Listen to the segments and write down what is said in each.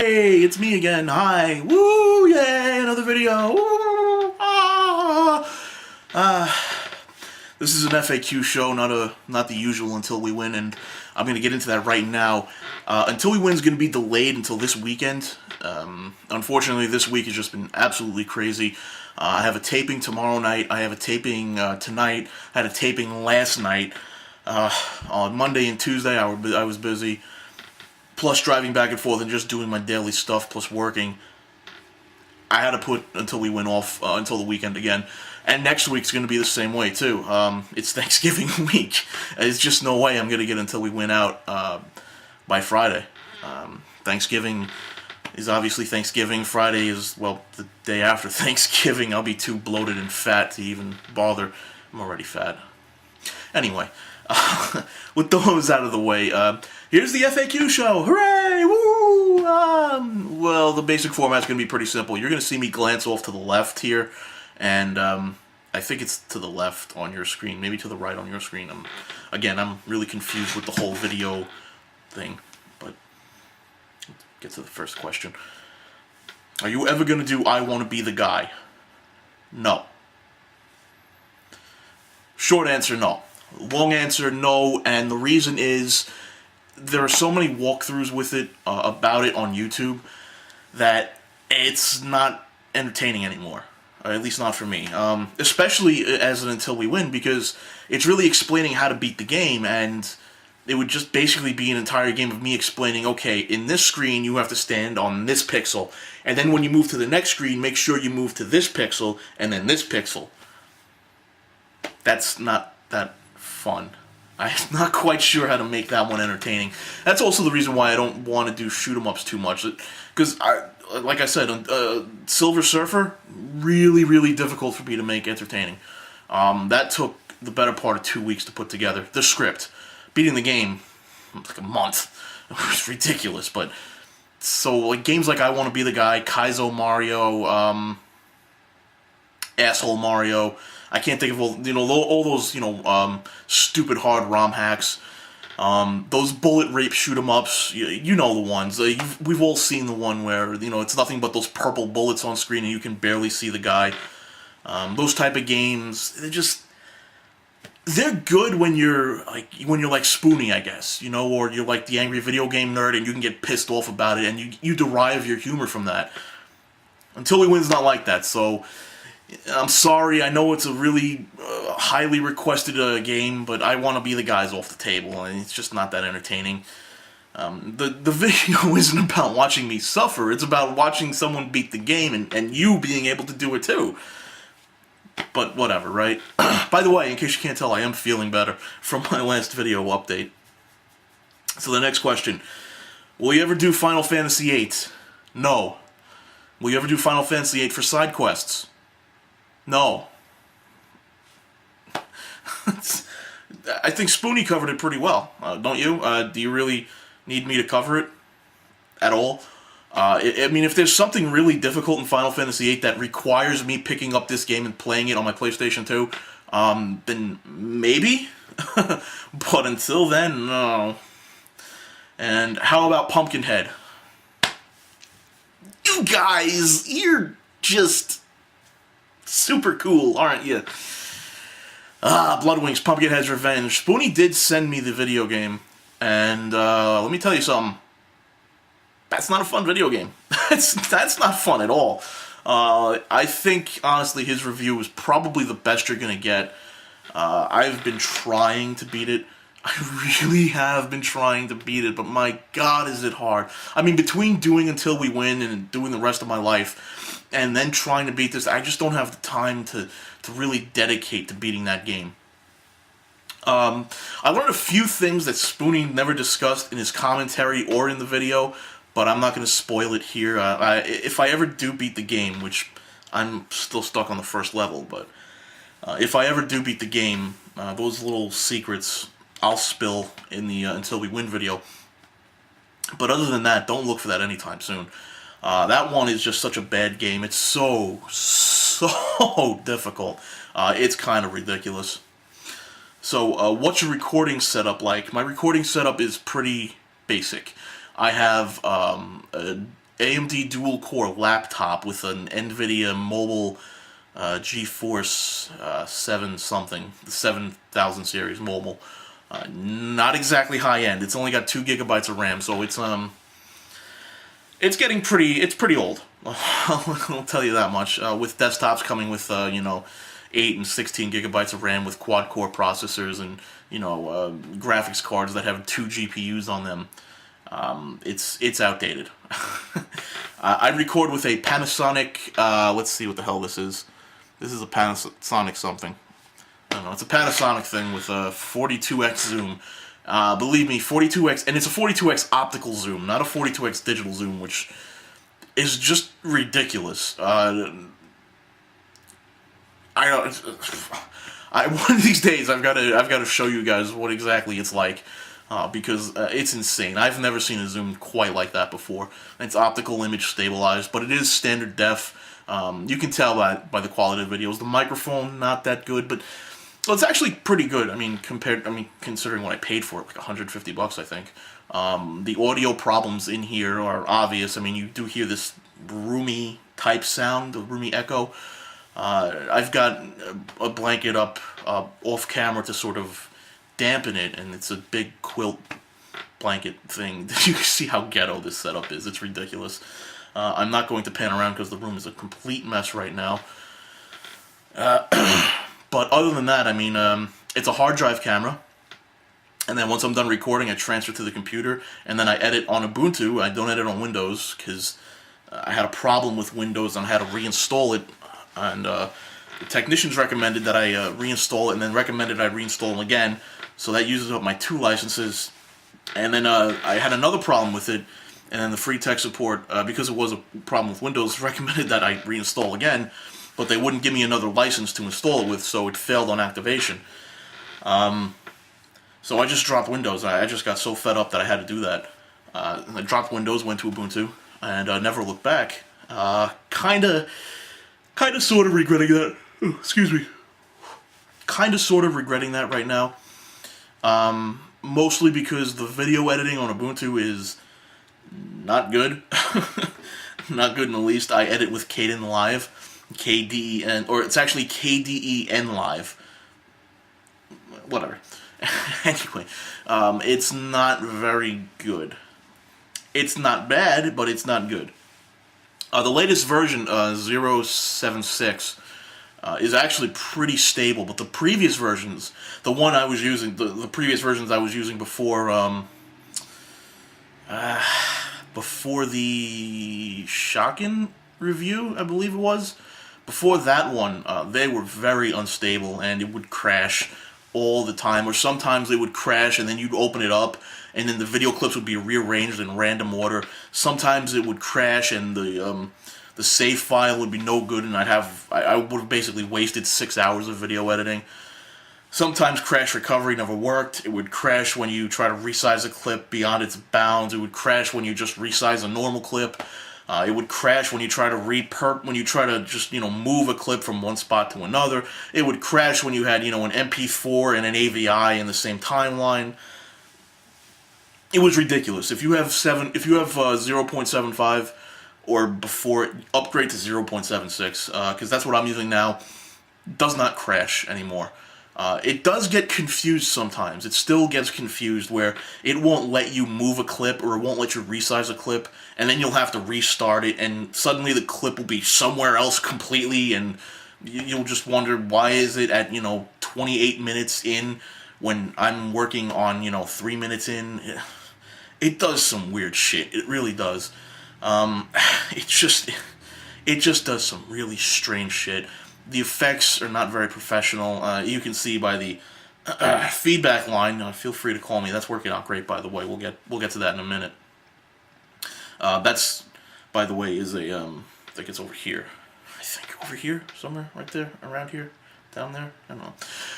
Hey, it's me again. Hi. Woo! Yay! Another video. Woo! This is an FAQ show, not the usual Until We Win, and I'm gonna get into that right now. Until We Win is gonna be delayed until this weekend. Unfortunately, this week has just been absolutely crazy. I have a taping tomorrow night. I have a taping tonight. I had a taping last night. On Monday and Tuesday, I was busy. Plus driving back and forth and just doing my daily stuff, plus working. I had to put Until We Win off until the weekend again. And next week's going to be the same way, too. It's Thanksgiving week. There's just no way I'm going to get Until We Win out by Friday. Thanksgiving is obviously Thanksgiving. Friday is, well, the day after Thanksgiving. I'll be too bloated and fat to even bother. I'm already fat. Anyway, with those out of the way, here's the FAQ show. Hooray! Woo! Well, the basic format's going to be pretty simple. You're going to see me glance off to the left here, and I think it's to the left on your screen, maybe to the right on your screen. Again, I'm really confused with the whole video thing, but let's get to the first question. Are you ever going to do I Want to Be the Guy? No. Short answer, no. Long answer, no, and the reason is there are so many walkthroughs with it, about it on YouTube, that it's not entertaining anymore. Or at least not for me. Especially as an Until We Win, because it's really explaining how to beat the game, and it would just basically be an entire game of me explaining, okay, in this screen you have to stand on this pixel, and then when you move to the next screen, make sure you move to this pixel, and then this pixel. That's not that fun. I'm not quite sure how to make that one entertaining. That's also the reason why I don't want to do shoot-em-ups too much. Because, like I said, Silver Surfer, really, really difficult for me to make entertaining. That took the better part of 2 weeks to put together. The script. Beating the game, like a month. It was ridiculous, but... So, like, games like I Want to Be the Guy, Kaizo Mario, Asshole Mario... I can't think of all those stupid hard ROM hacks, those bullet rape shoot 'em ups. You know the ones. We've all seen the one where it's nothing but those purple bullets on screen and you can barely see the guy. Those type of games, they're good when you're like Spoonie, I guess, or you're like the angry video game nerd and you can get pissed off about it and you derive your humor from that. Until We Win's not like that, so. I'm sorry, I know it's a really highly requested game, but I Want to Be the Guy's off the table, and it's just not that entertaining. The video isn't about watching me suffer, it's about watching someone beat the game, and you being able to do it too. But whatever, right? By the way, in case you can't tell, I am feeling better from my last video update. So the next question. Will you ever do Final Fantasy VIII? No. Will you ever do Final Fantasy VIII for side quests? No. I think Spoonie covered it pretty well, don't you? Do you really need me to cover it at all? I mean, if there's something really difficult in Final Fantasy VIII that requires me picking up this game and playing it on my PlayStation 2, then maybe? But until then, no. And how about Pumpkinhead? You guys, you're just... super cool, aren't you? Bloodwings, Pumpkinhead's Revenge. Spoonie did send me the video game, and let me tell you something. That's not a fun video game. That's not fun at all. I think, honestly, his review is probably the best you're going to get. I've been trying to beat it. I really have been trying to beat it, but my God, is it hard. I mean, between doing Until We Win and doing the rest of my life, and then trying to beat this, I just don't have the time to really dedicate to beating that game. I learned a few things that Spoonie never discussed in his commentary or in the video, but I'm not going to spoil it here. If I ever do beat the game, which I'm still stuck on the first level, but if I ever do beat the game, those little secrets I'll spill in the Until We Win video. But other than that, don't look for that anytime soon. That one is just such a bad game. It's so difficult. It's kind of ridiculous. So, what's your recording setup like? My recording setup is pretty basic. I have AMD dual-core laptop with an NVIDIA mobile GeForce 7 something, the 7000 series mobile. Not exactly high-end. It's only got 2 gigabytes of RAM, so it's getting pretty old. I'll tell you that much. With desktops coming with 8 and 16 gigabytes of RAM with quad-core processors and graphics cards that have 2 GPUs on them, it's outdated. I record with a Panasonic. Let's see what the hell this is. This is a Panasonic something. I don't know. It's a Panasonic thing with a 42x zoom. Believe me, 42x, and it's a 42x optical zoom, not a 42x digital zoom, which is just ridiculous. One of these days I've got to show you guys what exactly it's like, because it's insane. I've never seen a zoom quite like that before. It's optical image stabilized, but it is standard def. You can tell by the quality of the videos. The microphone not that good, but well, it's actually pretty good. Considering what I paid for it, like $150, I think. The audio problems in here are obvious. You do hear this roomy type sound, the roomy echo. I've got a blanket up off camera to sort of dampen it, and it's a big quilt blanket thing. You can see how ghetto this setup is. It's ridiculous. I'm not going to pan around because the room is a complete mess right now. But other than that, it's a hard drive camera. And then once I'm done recording, I transfer to the computer, and then I edit on Ubuntu. I don't edit on Windows, because I had a problem with Windows, and I had to reinstall it. And the technicians recommended that I reinstall it, and then recommended I reinstall them again. So that uses up my 2 licenses. And then I had another problem with it, and then the free tech support, because it was a problem with Windows, recommended that I reinstall again. But they wouldn't give me another license to install it with, so it failed on activation. So I just dropped Windows. I just got so fed up that I had to do that. I dropped Windows, went to Ubuntu, and never looked back. Kinda sort of regretting that. Oh, excuse me. Kinda sort of regretting that right now. Mostly because the video editing on Ubuntu is not good. Not good in the least. I edit with Kden Live. KDEN, or it's actually KDEN Live. Whatever. Anyway, it's not very good. It's not bad, but it's not good. The latest version, 0.76, is actually pretty stable, but the previous versions, the previous versions I was using before, before the Shockin' review, I believe it was, before that one, they were very unstable, and it would crash all the time, or sometimes they would crash and then you'd open it up and then the video clips would be rearranged in random order. Sometimes it would crash and the save file would be no good, and I would have basically wasted 6 hours of video editing. Sometimes crash recovery never worked. It would crash when you try to resize a clip beyond its bounds. It would crash when you just resize a normal clip. It would crash when you try to just move a clip from one spot to another. It would crash when you had an MP4 and an AVI in the same timeline. It was ridiculous. If you have 0.75 or before, upgrade to 0.76, because that's what I'm using now. It does not crash anymore. It does get confused sometimes. It still gets confused where it won't let you move a clip or it won't let you resize a clip, and then you'll have to restart it, and suddenly the clip will be somewhere else completely, and you'll just wonder, why is it at 28 minutes in when I'm working on 3 minutes in? It does some weird shit. It really does. It just does some really strange shit. The effects are not very professional. You can see by the feedback line. Feel free to call me. That's working out great, by the way. We'll get to that in a minute. That's, by the way, is a I think it's over here. I think over here somewhere, right there, around here, down there. I don't know.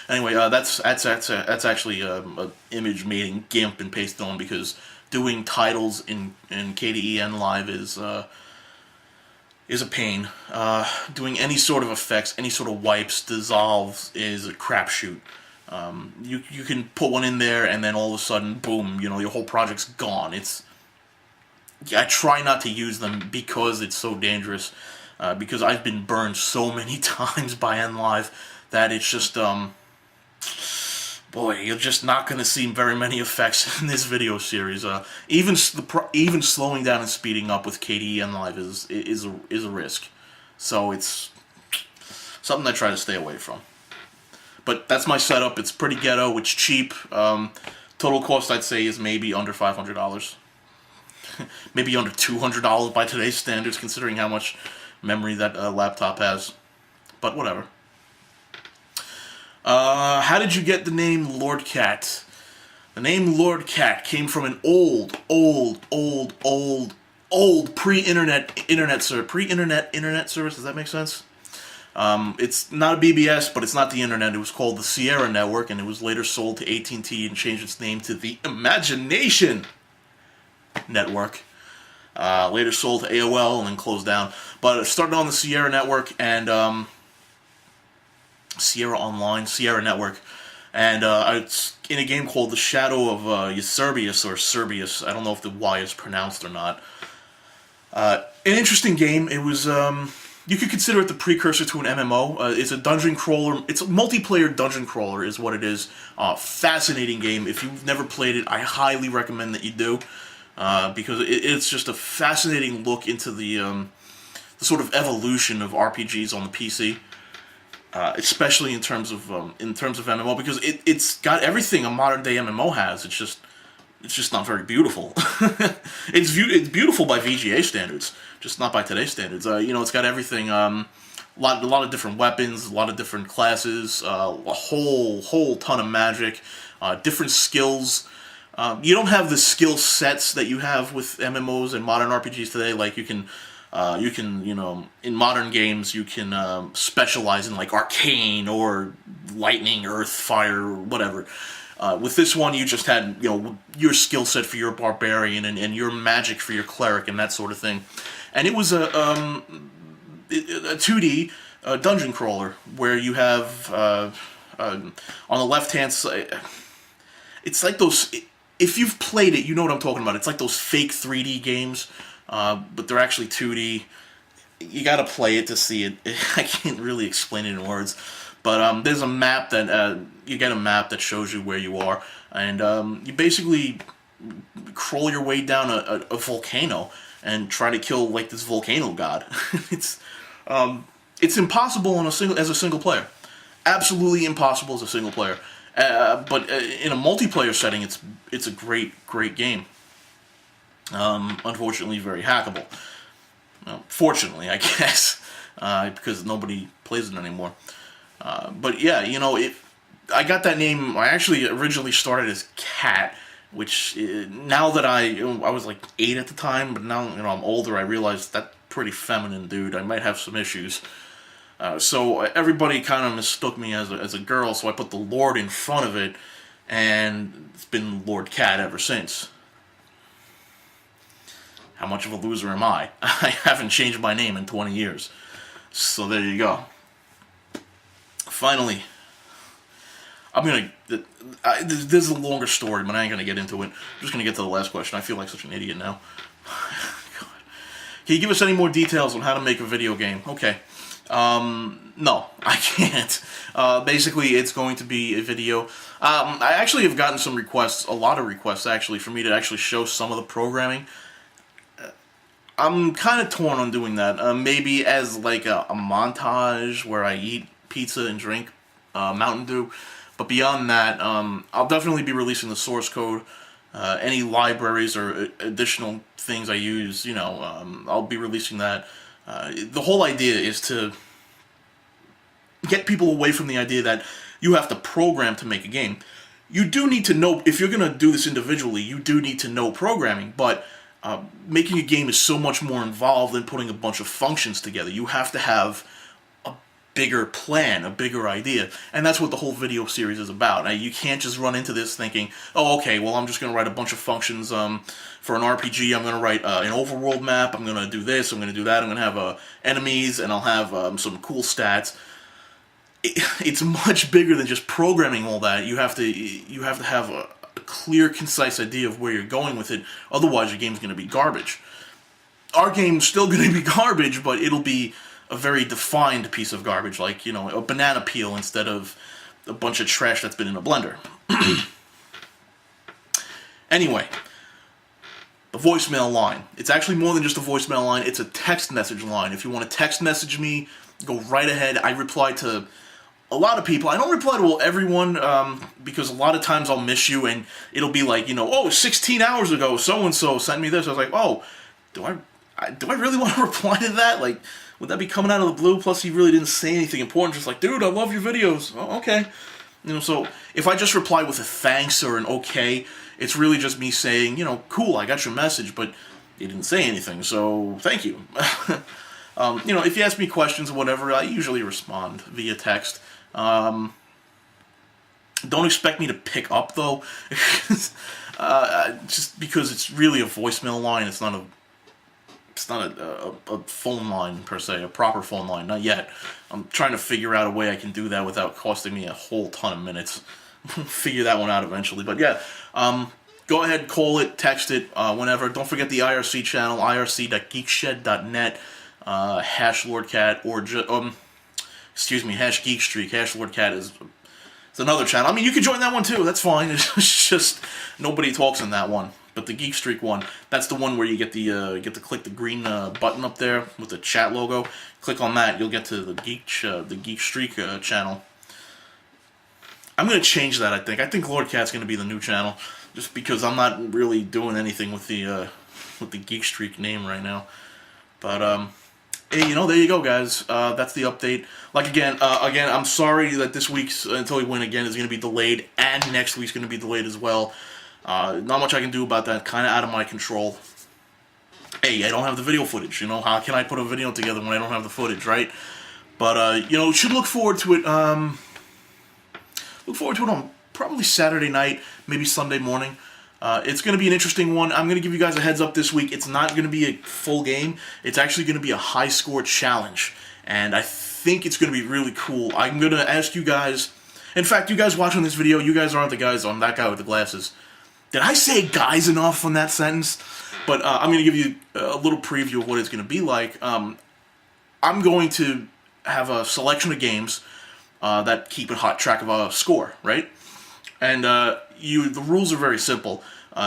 Anyway, that's actually an image made in GIMP and pasted on, because doing titles in KDEN Live is a pain. Doing any sort of effects, any sort of wipes, dissolves is a crapshoot. You can put one in there and then all of a sudden, boom, your whole project's gone. It's I try not to use them because it's so dangerous. Because I've been burned so many times by NLive that it's just, boy, you're just not going to see very many effects in this video series. Even slowing down and speeding up with KDE NLive is a risk. So it's something I try to stay away from. But that's my setup. It's pretty ghetto. It's cheap. Total cost, I'd say, is maybe under $500. Maybe under $200 by today's standards, considering how much memory that laptop has. But whatever. How did you get the name LORDKAT? The name LORDKAT came from an old pre-internet internet service. Does that make sense? It's not a BBS, but it's not the internet. It was called the Sierra Network, and it was later sold to AT&T and changed its name to the Imagination Network. Later sold to AOL and then closed down. But it started on the Sierra Network and Sierra Network. And it's in a game called The Shadow of Eusebius or Serbius. I don't know if the Y is pronounced or not. An interesting game. It was, you could consider it the precursor to an MMO. It's a dungeon crawler. It's a multiplayer dungeon crawler is what it is. Fascinating game. If you've never played it, I highly recommend that you do. Because it's just a fascinating look into the sort of evolution of RPGs on the PC. Especially in terms of MMO, because it's got everything a modern day MMO has. It's just not very beautiful. It's beautiful by VGA standards, just not by today's standards. It's got everything. A lot of different weapons, a lot of different classes, a whole ton of magic, different skills. You don't have the skill sets that you have with MMOs and modern RPGs today. Like you can, in modern games, you can specialize in like arcane or lightning, earth, fire, whatever. With this one, you just had your skill set for your barbarian and your magic for your cleric and that sort of thing. And it was a 2D dungeon crawler where you have on the left hand side. It's like those. If you've played it, you know what I'm talking about. It's like those fake 3D games. But they're actually 2D. You gotta play it to see it. I can't really explain it in words. But there's a map that you get a map that shows you where you are, and you basically crawl your way down a volcano and try to kill like this volcano god. It's impossible as a single player. Absolutely impossible as a single player. But in a multiplayer setting, it's a great game. Unfortunately, very hackable. Well, fortunately, I guess, because nobody plays it anymore. But yeah, I got that name. I actually originally started as Cat, which now that I was like 8 at the time, but now I'm older. I realized that's pretty feminine, dude. I might have some issues. So everybody kind of mistook me as a girl. So I put the Lord in front of it, and it's been LORDKAT ever since. How much of a loser am I? I haven't changed my name in 20 years. So there you go. Finally, this is a longer story, but I ain't going to get into it. I'm just going to get to the last question. I feel like such an idiot now. God. Can you give us any more details on how to make a video game? Okay. No, I can't. Basically, it's going to be a video. I actually have gotten some requests, a lot of requests actually, for me to actually show some of the programming. I'm kind of torn on doing that. Maybe as like a montage where I eat pizza and drink Mountain Dew. But beyond that, I'll definitely be releasing the source code. Any libraries or additional things I use, I'll be releasing that. The whole idea is to get people away from the idea that you have to program to make a game. You do need to know, if you're going to do this individually, you do need to know programming, but making a game is so much more involved than putting a bunch of functions together. You have to have a bigger plan, a bigger idea, and that's what the whole video series is about. Now, you can't just run into this thinking, oh, okay, well, I'm just going to write a bunch of functions for an RPG. I'm going to write an overworld map, I'm going to do this, I'm going to do that, I'm going to have enemies, and I'll have some cool stats. It's much bigger than just programming all that. You have to have a clear, concise idea of where you're going with it. Otherwise, your game's going to be garbage. Our game's still going to be garbage, but it'll be a very defined piece of garbage, like, a banana peel instead of a bunch of trash that's been in a blender. Anyway, the voicemail line. It's actually more than just a voicemail line. It's a text message line. If you want to text message me, go right ahead. I reply to a lot of people. I don't reply to everyone because a lot of times I'll miss you and it'll be like, 16 hours ago, so-and-so sent me this. I was like, oh, do I really want to reply to that? Like, would that be coming out of the blue? Plus, he really didn't say anything important. Just like, dude, I love your videos. Oh, okay. So if I just reply with a thanks or an okay, it's really just me saying, cool, I got your message, but you didn't say anything, so thank you. If you ask me questions or whatever, I usually respond via text. Don't expect me to pick up, though, just because it's really a voicemail line. It's not a phone line, per se, a proper phone line, not yet. I'm trying to figure out a way I can do that without costing me a whole ton of minutes. Figure that one out eventually, but yeah, go ahead, call it, text it, whenever. Don't forget the IRC channel, irc.geekshed.net, #LordKat, or #GeekStreak. #LordKat is another channel. I mean, you can join that one too, that's fine. It's just nobody talks in that one. But the Geek Streak one, that's the one where you get to click the green button up there with the chat logo. Click on that, you'll get to the Geek Streak channel. I'm gonna change that. I think LordKat's gonna be the new channel, just because I'm not really doing anything with the Geek Streak name right now. But hey, there you go, guys. That's the update. Like again, I'm sorry that this week's Until We Win Again is gonna be delayed, and next week's gonna be delayed as well. Not much I can do about that. Kind of out of my control. Hey, I don't have the video footage. How can I put a video together when I don't have the footage, right? But should look forward to it. Look forward to it on probably Saturday night, maybe Sunday morning. It's going to be an interesting one. I'm going to give you guys a heads up this week. It's not going to be a full game. It's actually going to be a high score challenge. And I think it's going to be really cool. I'm going to ask you guys... In fact, you guys watching this video, you guys aren't the guys on that guy with the glasses. Did I say guys enough on that sentence? But I'm going to give you a little preview of what it's going to be like. I'm going to have a selection of games that keep a hot track of a score, right? And the rules are very simple.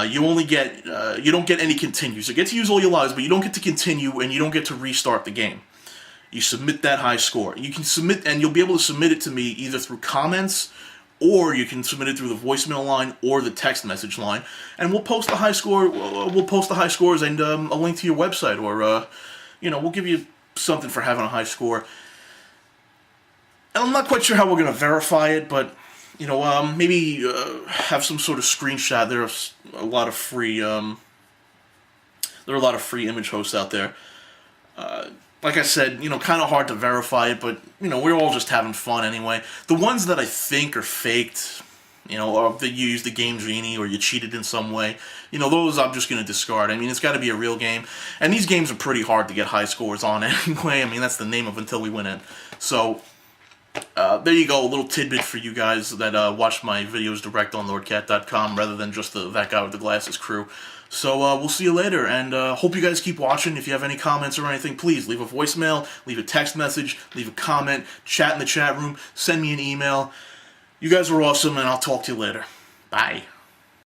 You only get you don't get any continues. You get to use all your lives, but you don't get to continue, and you don't get to restart the game. You submit that high score. You can submit, and you'll be able to submit it to me either through comments, or you can submit it through the voicemail line or the text message line, and we'll post the high score. We'll post the high scores and a link to your website, or we'll give you something for having a high score. And I'm not quite sure how we're going to verify it, but maybe have some sort of screenshot. There's a lot of free. There are a lot of free image hosts out there. Like I said, kind of hard to verify it, but we're all just having fun anyway. The ones that I think are faked, or that you used the Game Genie or you cheated in some way, those I'm just going to discard. I mean, it's got to be a real game, and these games are pretty hard to get high scores on anyway. I mean, that's the name of Until We Win It. So. There you go, a little tidbit for you guys that watch my videos direct on LORDKAT.com rather than just that guy with the glasses crew. So we'll see you later, and hope you guys keep watching. If you have any comments or anything, please leave a voicemail, leave a text message, leave a comment, chat in the chat room, send me an email. You guys are awesome, and I'll talk to you later. Bye.